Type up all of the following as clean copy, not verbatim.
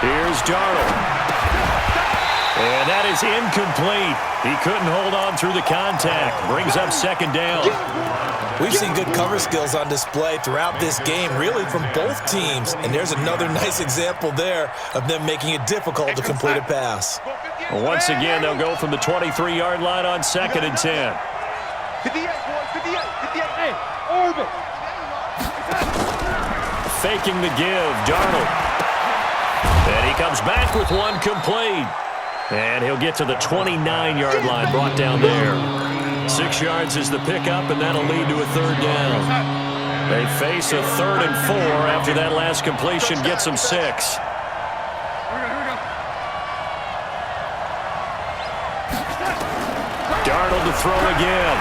Here's Darnold. And that is incomplete. He couldn't hold on through the contact. Brings up second down. We've seen good cover skills on display throughout this game, really from both teams. And there's another nice example there of them making it difficult to complete a pass. Well, once again, they'll go from the 23-yard line on 2nd and 10. 58, boys, 58, 58. Hey, orbit. Faking the give, Darnold. And he comes back with one complete. And he'll get to the 29-yard line, brought down there. 6 yards is the pickup, and that'll lead to a third down. They face a 3rd and 4 after that last completion gets them 6. Darnold to throw again.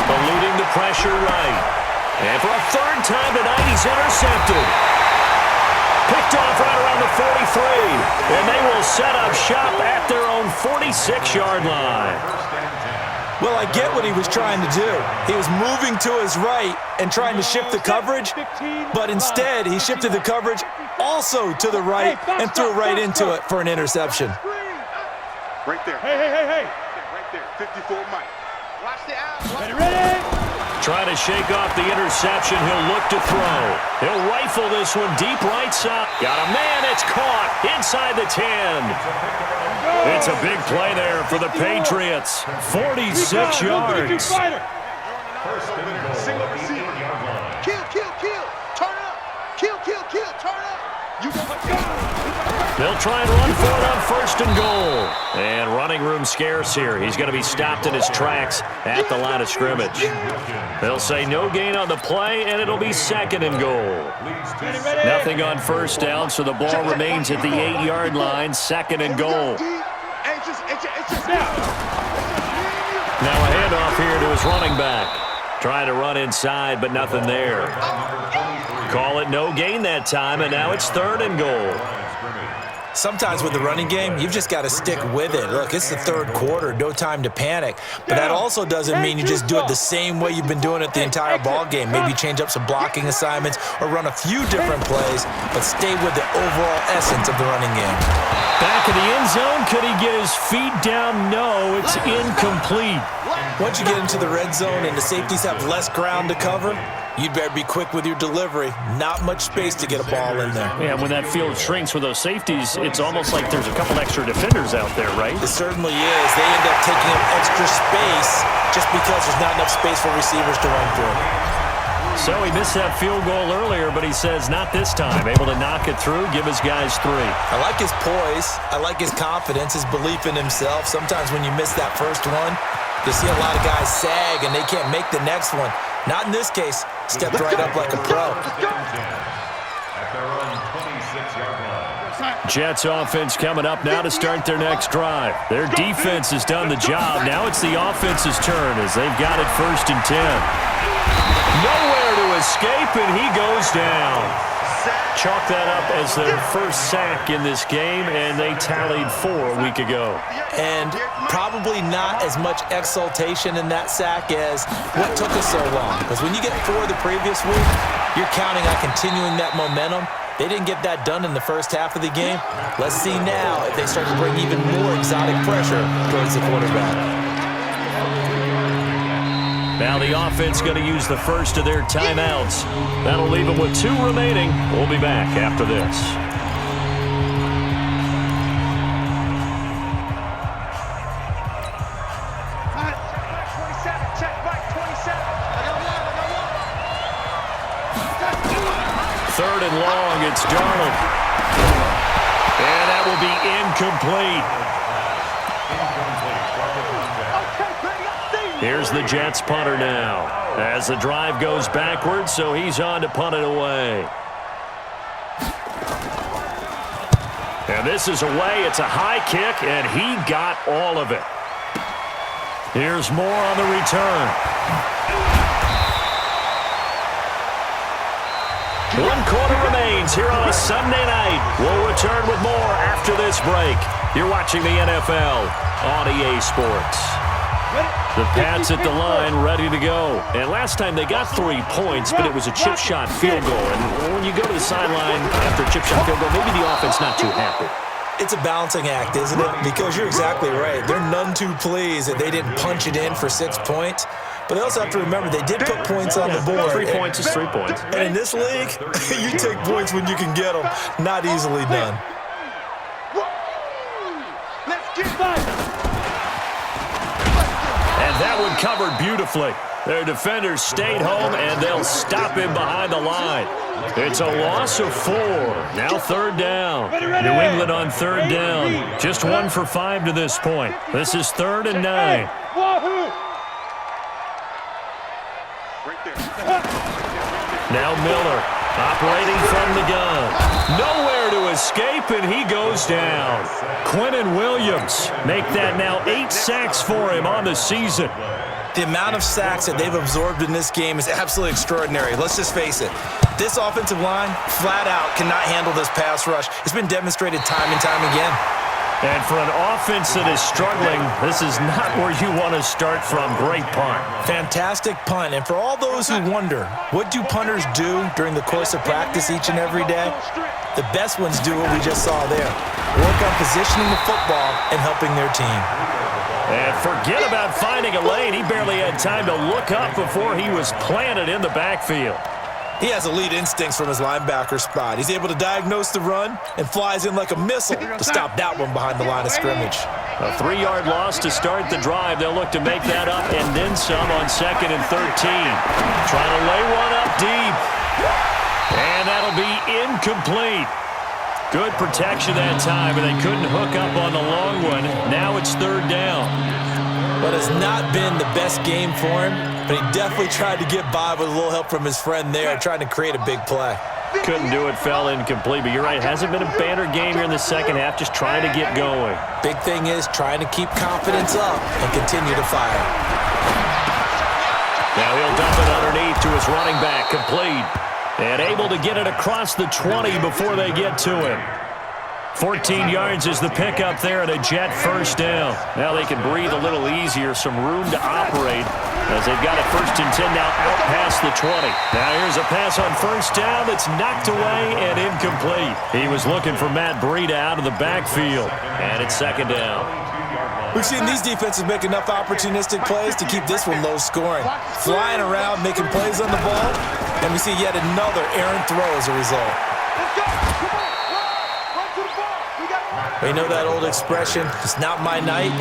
Eluding the pressure right. And for a 3rd time tonight, he's intercepted. Picked off right around the 43. And they will set up shop at their own 46-yard line. Well, I get what he was trying to do. He was moving to his right and trying to shift the coverage, but instead he shifted the coverage also to the right and threw right into it for an interception. Right there. Hey. Right there. 54 Mike. Watch the out. Ready? Trying to shake off the interception. He'll look to throw. He'll rifle this one deep right side. Got a man. It's caught inside the 10. It's a big play there for the Patriots. 46 yards. Single receiver. Kill. Turn up. Kill. Turn up. You go. They'll try and run for it on 1st and goal. And running room scarce here. He's going to be stopped in his tracks at the line of scrimmage. They'll say no gain on the play, and it'll be 2nd and goal. Nothing on 1st down, so the ball remains at the 8-yard line, 2nd and goal. Now a handoff here to his running back. Trying to run inside, but nothing there. Call it no gain that time, and now it's 3rd and goal. Sometimes with the running game, you've just got to stick with it. Look, it's the 3rd quarter, no time to panic. But that also doesn't mean you just do it the same way you've been doing it the entire ball game. Maybe change up some blocking assignments or run a few different plays, but stay with the overall essence of the running game. Back in the end zone, could he get his feet down? No, it's incomplete. Once you get into the red zone and the safeties have less ground to cover, you'd better be quick with your delivery. Not much space to get a ball in there. Yeah, when that field shrinks with those safeties, it's almost like there's a couple extra defenders out there, right? It certainly is. They end up taking up extra space just because there's not enough space for receivers to run through. So he missed that field goal earlier, but he says not this time. Able to knock it through, give his guys 3. I like his poise. I like his confidence, his belief in himself. Sometimes when you miss that first one, you see a lot of guys sag and they can't make the next one. Not in this case. Stepped right up like a pro. Jets offense coming up now to start their next drive. Their defense has done the job. Now it's the offense's turn as they've got it 1st and 10. Nowhere to escape, and he goes down. Chalk that up as their first sack in this game, and they tallied 4 a week ago. And probably not as much exultation in that sack as what took us so long. Because when you get 4 the previous week, you're counting on continuing that momentum. They didn't get that done in the first half of the game. Let's see now if they start to bring even more exotic pressure towards the quarterback. Now the offense going to use the first of their timeouts. That'll leave them with 2 remaining. We'll be back after this. Third and long, it's Darnold. And that will be incomplete. Here's the Jets punter now as the drive goes backwards, so he's on to punt it away. And this is away. It's a high kick, and he got all of it. Here's more on the return. 1 quarter remains here on a Sunday night. We'll return with more after this break. You're watching the NFL on EA Sports. The Pats at the line, ready to go. And last time they got 3 points, but it was a chip shot field goal. And when you go to the sideline after a chip shot field goal, maybe the offense not too happy. It's a balancing act, isn't it? Because you're exactly right. They're none too pleased that they didn't punch it in for 6 points. But they also have to remember they did put points on the board. 3 points is 3 points. And in this league, you take points when you can get them. Not easily done. And that one covered beautifully. Their defenders stayed home, and they'll stop him behind the line. It's a loss of 4. Now 3rd down. New England on 3rd down. Just 1 for 5 to this point. This is 3rd and 9. Now Miller operating from the gun. Nowhere to escape, and he goes down. Quinnen Williams make that now 8 sacks for him on the season. The amount of sacks that they've absorbed in this game is absolutely extraordinary. Let's just face it. This offensive line, flat out, cannot handle this pass rush. It's been demonstrated time and time again. And for an offense that is struggling, this is not where you want to start from. Great punt. Fantastic punt. And for all those who wonder, what do punters do during the course of practice each and every day? The best ones do what we just saw there. Work on positioning the football and helping their team. And forget about finding a lane. He barely had time to look up before he was planted in the backfield. He has elite instincts from his linebacker spot. He's able to diagnose the run and flies in like a missile to stop that one behind the line of scrimmage. A 3-yard loss to start the drive. They'll look to make that up and then some on 2nd and 13. Trying to lay one up deep. And that'll be incomplete. Good protection that time, but they couldn't hook up on the long one. Now it's 3rd down. But it's not been the best game for him, but he definitely tried to get by with a little help from his friend there, trying to create a big play. Couldn't do it, fell incomplete, but you're right. It hasn't been a banner game here in the second half, just trying to get going. Big thing is trying to keep confidence up and continue to fire. Now he'll dump it underneath to his running back, complete. And able to get it across the 20 before they get to him. 14 yards is the pickup there and a Jet 1st down. Now they can breathe a little easier, some room to operate as they've got a 1st and 10 now out past the 20. Now here's a pass on 1st down that's knocked away and incomplete. He was looking for Matt Breida out of the backfield, and it's 2nd down. We've seen these defenses make enough opportunistic plays to keep this one low scoring. Flying around, making plays on the ball, and we see yet another errant throw as a result. We know that old expression, it's not my night.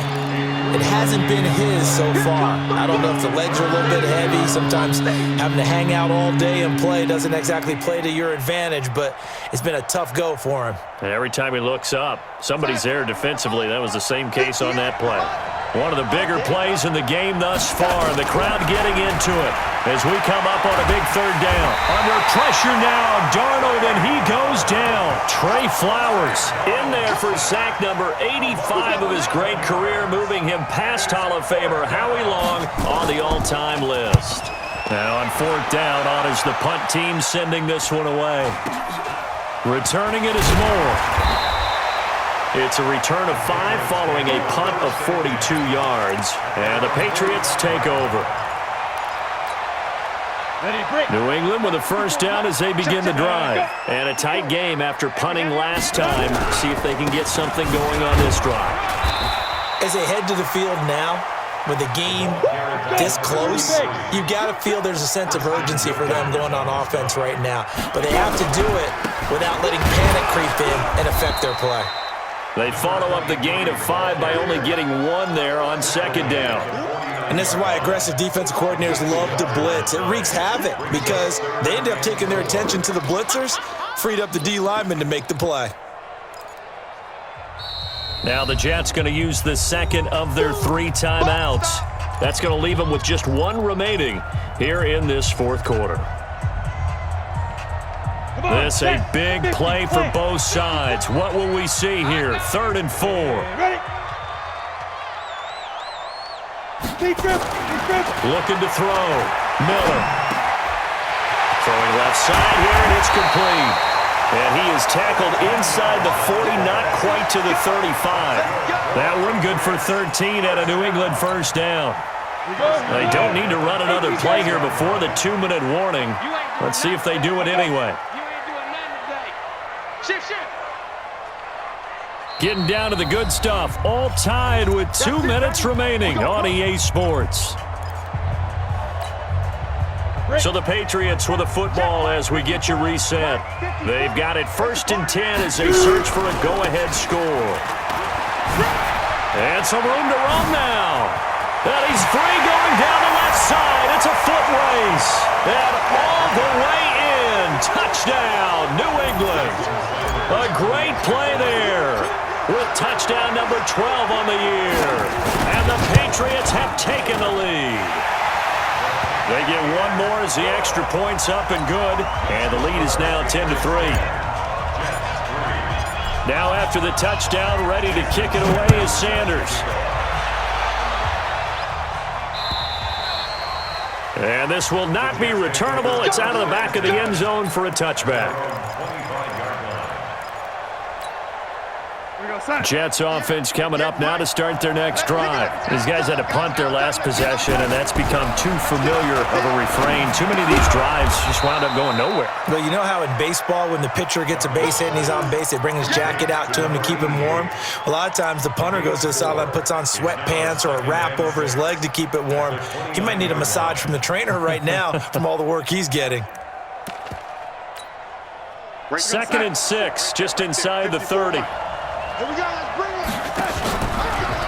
It hasn't been his so far. I don't know if the legs are a little bit heavy. Sometimes having to hang out all day and play doesn't exactly play to your advantage, but it's been a tough go for him. And every time he looks up, somebody's there defensively. That was the same case on that play. One of the bigger plays in the game thus far, and the crowd getting into it as we come up on a big 3rd down. Under pressure now, Darnold, and he goes down. Trey Flowers in there for sack number 85 of his great career, moving him past Hall of Famer Howie Long on the all-time list. Now on 4th down, on is the punt team sending this one away. Returning it is Moore. It's a return of 5 following a punt of 42 yards. And the Patriots take over. New England with a 1st down as they begin the drive. And a tight game after punting last time. See if they can get something going on this drive. As they head to the field now, with the game this close, you've got to feel there's a sense of urgency for them going on offense right now. But they have to do it without letting panic creep in and affect their play. They follow up the gain of 5 by only getting 1 there on 2nd down. And this is why aggressive defensive coordinators love to blitz. It wreaks havoc because they end up taking their attention to the blitzers, freed up the D lineman to make the play. Now the Jets going to use the 2nd of their 3 timeouts. That's going to leave them with just 1 remaining here in this 4th quarter. This a big play for both sides. What will we see here? 3rd and 4. Looking to throw. Miller. Throwing left side here, and it's complete. And he is tackled inside the 40, not quite to the 35. That one good for 13 at a New England first down. They don't need to run another play here before the 2-minute warning. Let's see if they do it anyway. Getting down to the good stuff. All tied with 2 minutes remaining on EA Sports. So the Patriots with a football as we get you reset. They've got it 1st and 10 as they search for a go-ahead score. And some room to run now. And he's free going down the left side. It's a foot race. And all the way in. Touchdown, New England. A great play there with touchdown number 12 on the year. And the Patriots have taken the lead. They get one more as the extra point's up and good. And the lead is now 10-3. Now after the touchdown, ready to kick it away is Sanders. And this will not be returnable. It's out of the back of the end zone for a touchback. Jets offense coming up now to start their next drive. These guys had to punt their last possession, and that's become too familiar of a refrain. Too many of these drives just wound up going nowhere. Well, you know how in baseball when the pitcher gets a base hit and he's on base, they bring his jacket out to him to keep him warm? A lot of times the punter goes to the sideline, puts on sweatpants or a wrap over his leg to keep it warm. He might need a massage from the trainer right now from all the work he's getting. 2nd and 6, just inside the 30.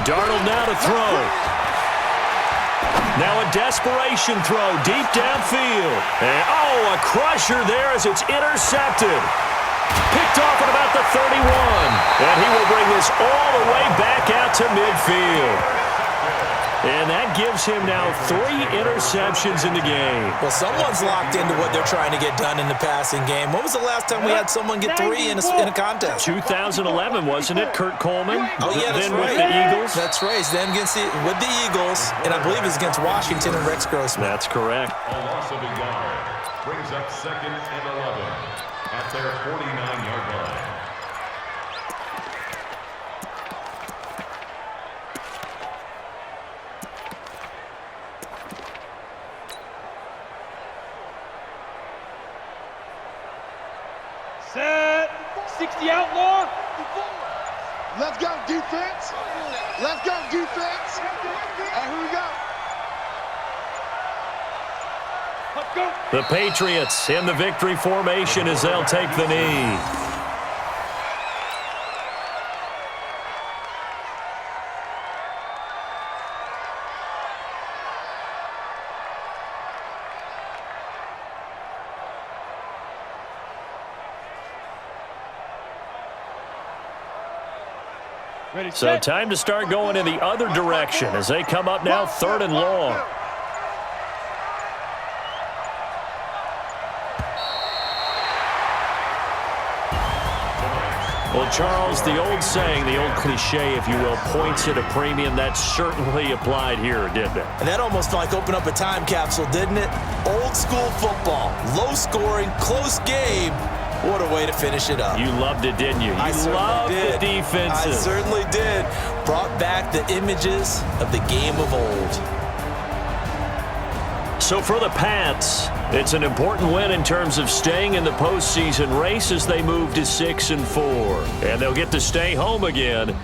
Darnold now to throw. Now a desperation throw deep downfield. And, a crusher there as it's intercepted. Picked off at about the 31. And he will bring this all the way back out to midfield. And that gives him now 3 interceptions in the game. Well, someone's locked into what they're trying to get done in the passing game. When was the last time we had someone get 3 in a contest? 2011, wasn't it? Kurt Coleman? Oh, yeah, that's then right. with the Eagles? That's right. Then with the Eagles, and I believe it's against Washington and Rex Grossman. That's correct. A loss of a yard brings up 2nd and 11 at their 49-yard line. Set. 60 outlaw. Let's go, defense. Let's go, defense. And here we go. Let's go. The Patriots in the victory formation as they'll take the knee. So time to start going in the other direction as they come up now 3rd and long. Well, Charles, the old saying, the old cliche, if you will, points at a premium. That certainly applied here, didn't it? And that almost like opened up a time capsule, didn't it? Old school football, low scoring, close game. What a way to finish it up. You loved it, didn't you? You loved the defenses. I certainly did. Brought back the images of the game of old. So for the Pats, it's an important win in terms of staying in the postseason race as they move to 6-4. And they'll get to stay home again